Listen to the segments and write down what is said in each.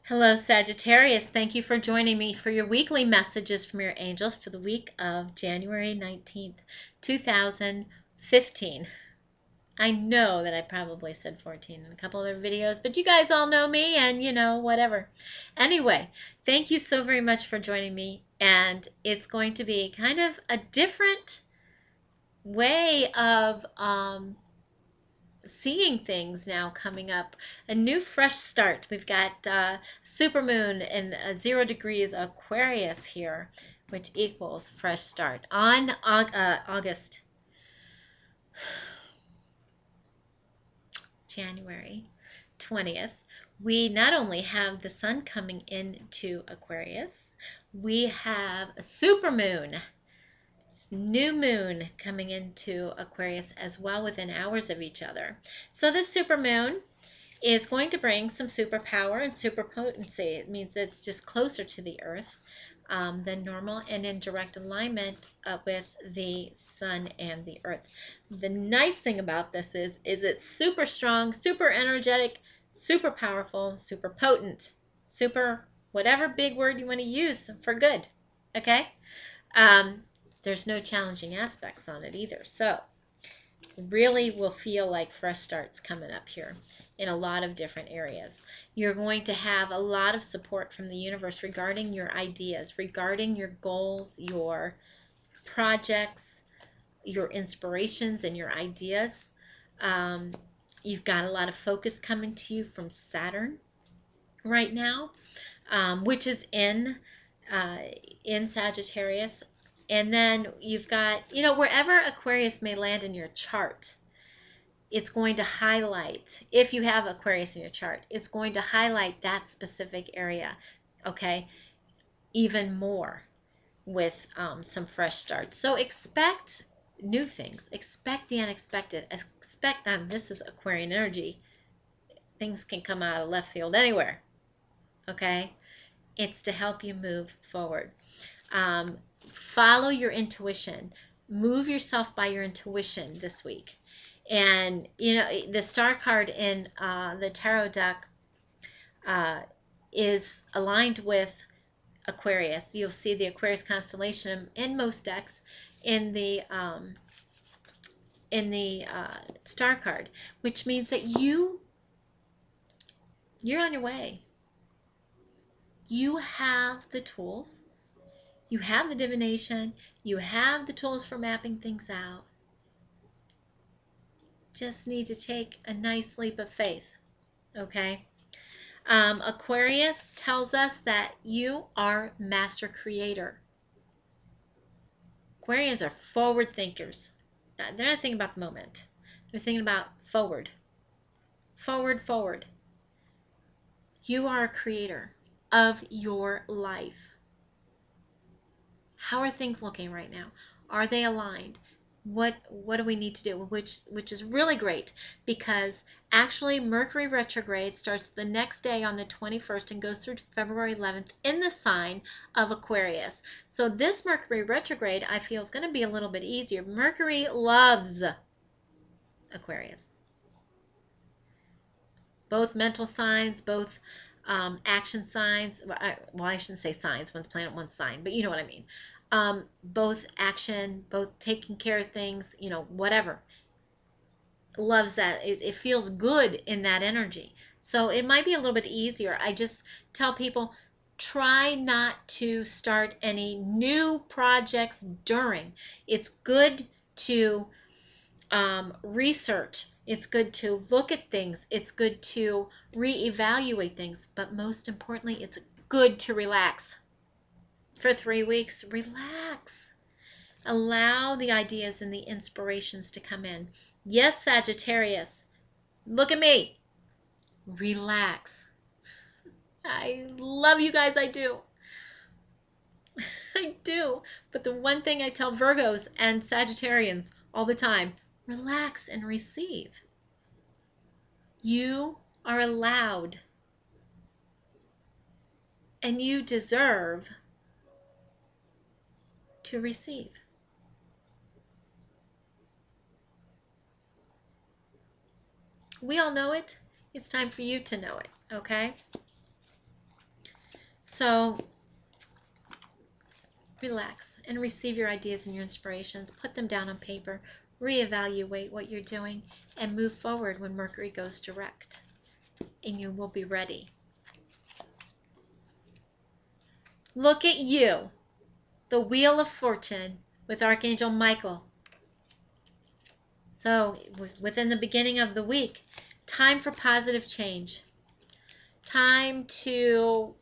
Hello, Sagittarius. Thank you for joining me for your weekly messages from your angels for the week of January 19th, 2015. I know that I probably said 14 in a couple other videos, but you guys all know me and, whatever. Anyway, thank you so very much for joining me, and it's going to be kind of a different way of seeing things now coming up. A new fresh start. We've got supermoon in 0 degrees Aquarius here, which equals fresh start on January 20th. We not only have the sun coming into Aquarius, we have a supermoon, new moon coming into Aquarius as well within hours of each other. So this supermoon is going to bring some superpower and superpotency. It means it's just closer to the earth than normal and in direct alignment with the sun and the earth. The nice thing about this is it's super strong, super energetic, super powerful, super potent, super whatever big word you want to use for good. Okay? There's no challenging aspects on it either. So really will feel like fresh starts coming up here in a lot of different areas. You're going to have a lot of support from the universe regarding your ideas, regarding your goals, your projects, your inspirations, and your ideas. You've got a lot of focus coming to you from Saturn right now, which is in Sagittarius. And then you've got, wherever Aquarius may land in your chart, it's going to highlight, if you have Aquarius in your chart, it's going to highlight that specific area, okay, even more with some fresh starts. So expect new things. Expect the unexpected. Expect them. This is Aquarian energy. Things can come out of left field anywhere, okay? It's to help you move forward. Follow your intuition. Move yourself by your intuition this week. And, the star card in the tarot deck is aligned with Aquarius. You'll see the Aquarius constellation in most decks in the star card, which means that you're on your way. You have the tools. You have the divination. You have the tools for mapping things out. Just need to take a nice leap of faith, okay? Aquarius tells us that you are master creator. Aquarians are forward thinkers. They're not thinking about the moment. They're thinking about forward. Forward, forward. You are a creator of your life. How are things looking right now? Are they aligned? What do we need to do? Which is really great, because actually Mercury retrograde starts the next day on the 21st and goes through February 11th in the sign of Aquarius. So this Mercury retrograde, I feel, is going to be a little bit easier. Mercury loves Aquarius. Both mental signs, both action signs. Well, I shouldn't say signs. One's planet, one's sign, but you know what I mean. Both action, both taking care of things, whatever. Loves that. It feels good in that energy. So it might be a little bit easier. I just tell people, try not to start any new projects during. It's good to research. It's good to look at things. It's good to reevaluate things. But most importantly, it's good to relax. For 3 weeks, relax. Allow the ideas and the inspirations to come in. Yes, Sagittarius, look at me. Relax. I love you guys, I do. I do. But the one thing I tell Virgos and Sagittarians all the time, relax and receive. You are allowed, and you deserve to receive. We all know it. It's time for you to know it, okay? So relax and receive your ideas and your inspirations. Put them down on paper. Reevaluate what you're doing and move forward when Mercury goes direct. And you will be ready. Look at you, the Wheel of Fortune with Archangel Michael. So within the beginning of the week, time for positive change. Time to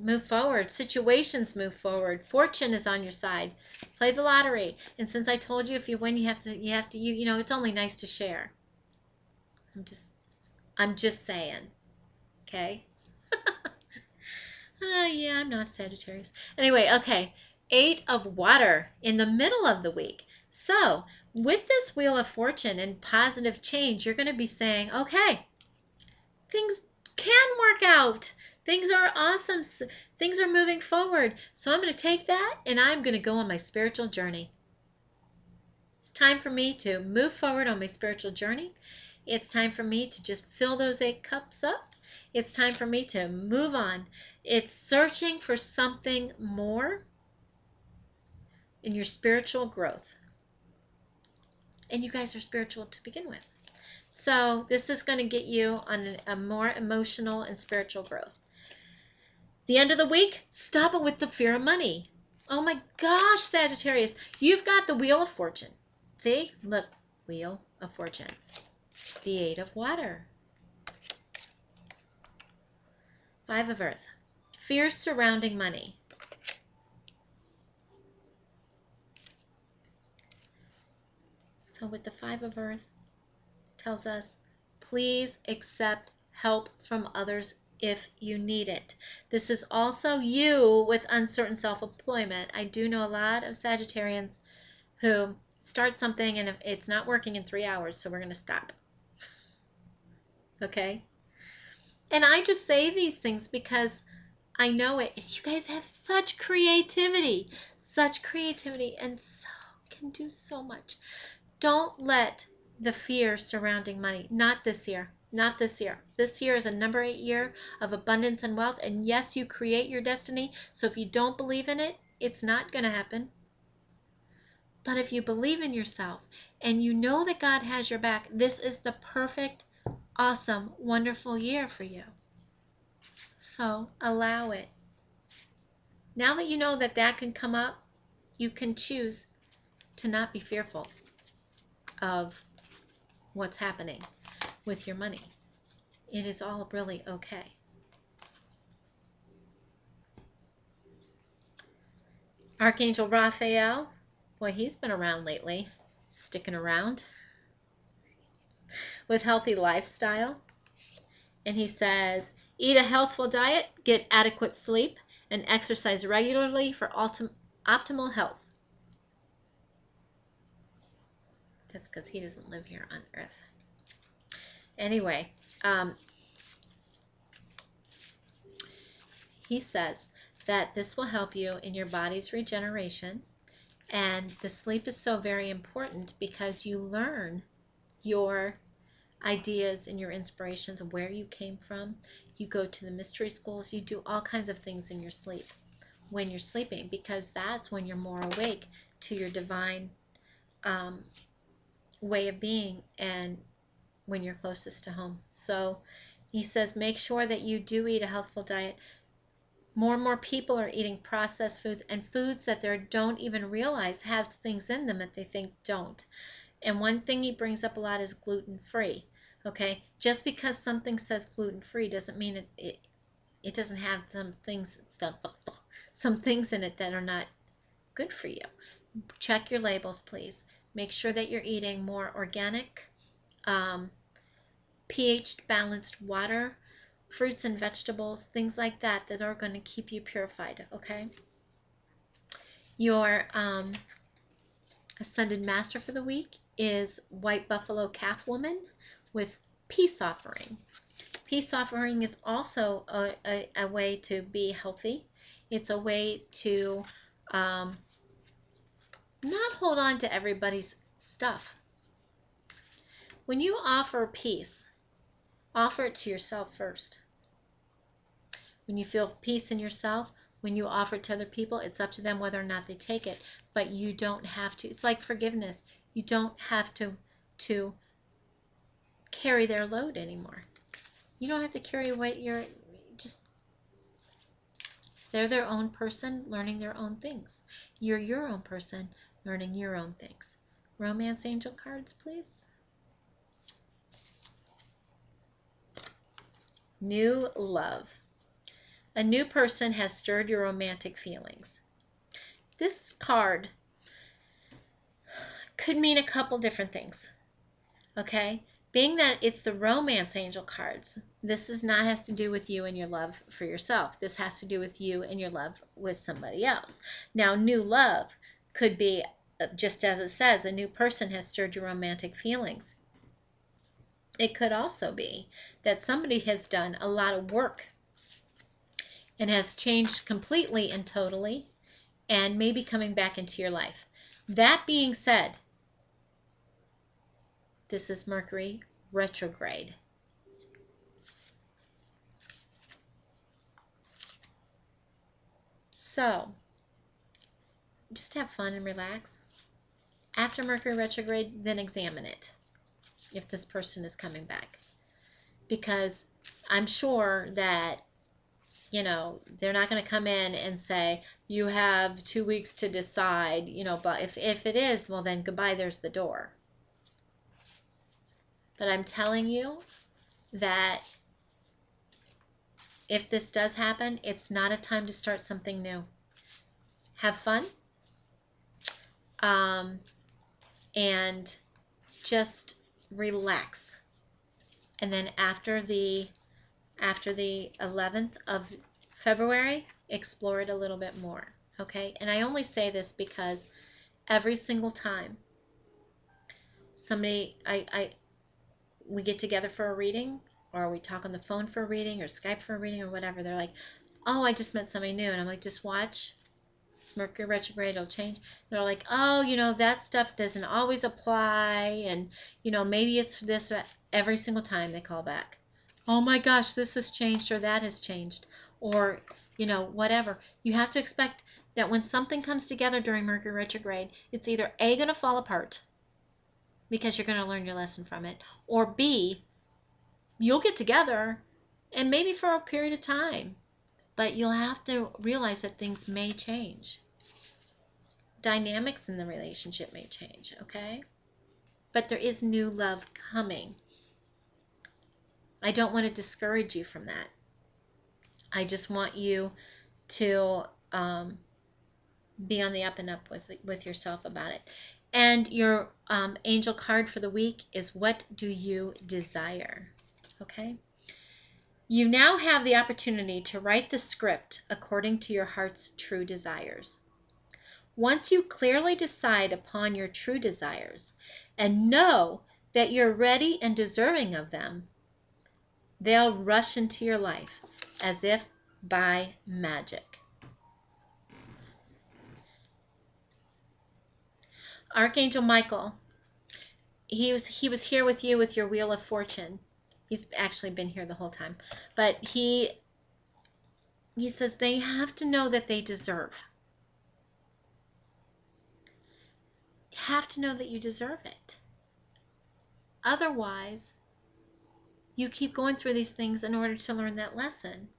move forward. Situations move forward. Fortune is on your side. Play the lottery. And since I told you if you win, you have to, you know, it's only nice to share. I'm just saying. Okay? Yeah, I'm not Sagittarius. Anyway, okay. 8 of Water in the middle of the week. So, with this Wheel of Fortune and positive change, you're going to be saying, okay, things can work out. Things are awesome. Things are moving forward. So I'm going to take that and I'm going to go on my spiritual journey. It's time for me to move forward on my spiritual journey. It's time for me to just fill those 8 cups up. It's time for me to move on. It's searching for something more in your spiritual growth. And you guys are spiritual to begin with. So this is going to get you on a more emotional and spiritual growth. The end of the week, stop it with the fear of money. Oh my gosh, Sagittarius, you've got the Wheel of Fortune. See? Look, Wheel of Fortune. The 8 of Water. 5 of Earth. Fears surrounding money. So with the 5 of Earth, tells us, please accept help from others if you need it. This is also you with uncertain self-employment. I do know a lot of Sagittarians who start something and it's not working in 3 hours, so we're going to stop. Okay? And I just say these things because I know it. You guys have such creativity, and so can do so much. Don't let the fear surrounding money, not this year, not this year. This year is a number 8 year of abundance and wealth, and yes, you create your destiny, so if you don't believe in it, it's not going to happen. But if you believe in yourself, and you know that God has your back, this is the perfect, awesome, wonderful year for you. So allow it. Now that you know that that can come up, you can choose to not be fearful of what's happening with your money. It is all really okay. Archangel Raphael, boy, he's been around lately, sticking around with healthy lifestyle. And he says, eat a healthful diet, get adequate sleep, and exercise regularly for optimal health. That's because he doesn't live here on Earth. Anyway, he says that this will help you in your body's regeneration. And the sleep is so very important because you learn your ideas and your inspirations of where you came from. You go to the mystery schools. You do all kinds of things in your sleep when you're sleeping, because that's when you're more awake to your divine way of being and when you're closest to home. So he says make sure that you do eat a healthful diet. More and more people are eating processed foods and foods that they don't even realize have things in them that they think don't. And one thing he brings up a lot is gluten-free. Okay, just because something says gluten-free doesn't mean it doesn't have some things in it that are not good for you. Check your labels, please. Make sure that you're eating more organic, pH balanced water, fruits and vegetables, things like that that are going to keep you purified. Okay. Your ascended master for the week is White Buffalo Calf Woman with Peace Offering. Peace Offering is also a way to be healthy. It's a way to not hold on to everybody's stuff. When you offer peace, offer it to yourself first. when you feel peace in yourself, when you offer it to other people, it's up to them whether or not they take it. But you don't have to. It's like forgiveness. You don't have to carry their load anymore. You don't have to carry what you're just. They're their own person learning their own things. You're your own person learning your own things. Romance angel cards, please. New love. A new person has stirred your romantic feelings. This card could mean a couple different things. Okay? Being that it's the romance angel cards, this is not has to do with you and your love for yourself. This has to do with you and your love with somebody else. Now, new love could be, just as it says, a new person has stirred your romantic feelings. It could also be that somebody has done a lot of work and has changed completely and totally and maybe coming back into your life. That being said, this is Mercury retrograde. So, just have fun and relax. After Mercury retrograde, then examine it if this person is coming back. Because I'm sure that, you know, they're not going to come in and say, you have 2 weeks to decide, you know, but if it is, well then goodbye, there's the door. But I'm telling you that if this does happen, it's not a time to start something new. Have fun. And just relax. And then after the 11th of February, explore it a little bit more. Okay? And I only say this because every single time somebody, we get together for a reading, or we talk on the phone for a reading, or Skype for a reading, or whatever, they're like, oh, I just met somebody new. And I'm like, just watch. It's Mercury retrograde, it'll change. And they're like, oh, you know, that stuff doesn't always apply, and, you know, maybe it's this. Every single time they call back, oh my gosh, this has changed, or that has changed, or, you know, whatever. You have to expect that when something comes together during Mercury retrograde, it's either A, going to fall apart, because you're going to learn your lesson from it, or B, you'll get together, and maybe for a period of time, but you'll have to realize that things may change. Dynamics in the relationship may change, okay? But there is new love coming. I don't want to discourage you from that. I just want you to be on the up and up with yourself about it. And your angel card for the week is, what do you desire? Okay? You now have the opportunity to write the script according to your heart's true desires. Once you clearly decide upon your true desires and know that you're ready and deserving of them, they'll rush into your life as if by magic. Archangel Michael, he was here with you with your Wheel of Fortune. He's actually been here the whole time. But he says they have to know that they deserve. You have to know that you deserve it. Otherwise, you keep going through these things in order to learn that lesson.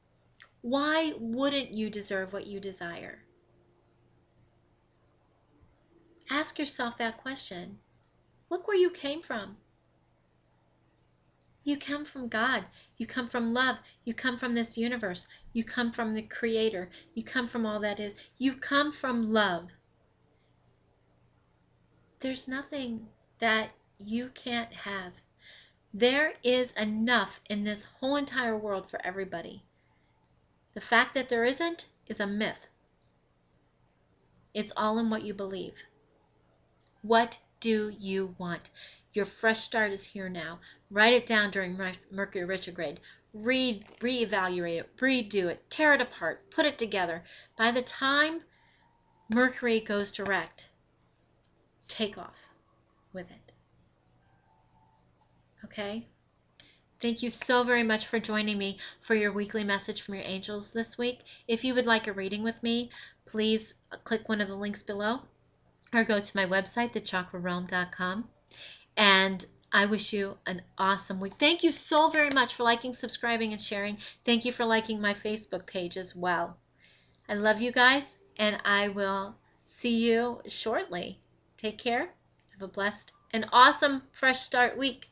Why wouldn't you deserve what you desire? Ask yourself that question. Look where you came from. You come from God. You come from love. You come from this universe. You come from the Creator. You come from all that is. You come from love. There's nothing that you can't have. There is enough in this whole entire world for everybody. The fact that there isn't is a myth. It's all in what you believe. What do you want? Your fresh start is here now. Write it down during Mercury retrograde. Reevaluate it, redo it, tear it apart, put it together. By the time Mercury goes direct, take off with it. Okay? Thank you so very much for joining me for your weekly message from your angels this week. If you would like a reading with me, please click one of the links below or go to my website, thechakrarealm.com. And I wish you an awesome week. Thank you so very much for liking, subscribing, and sharing. Thank you for liking my Facebook page as well. I love you guys, and I will see you shortly. Take care. Have a blessed and awesome fresh start week.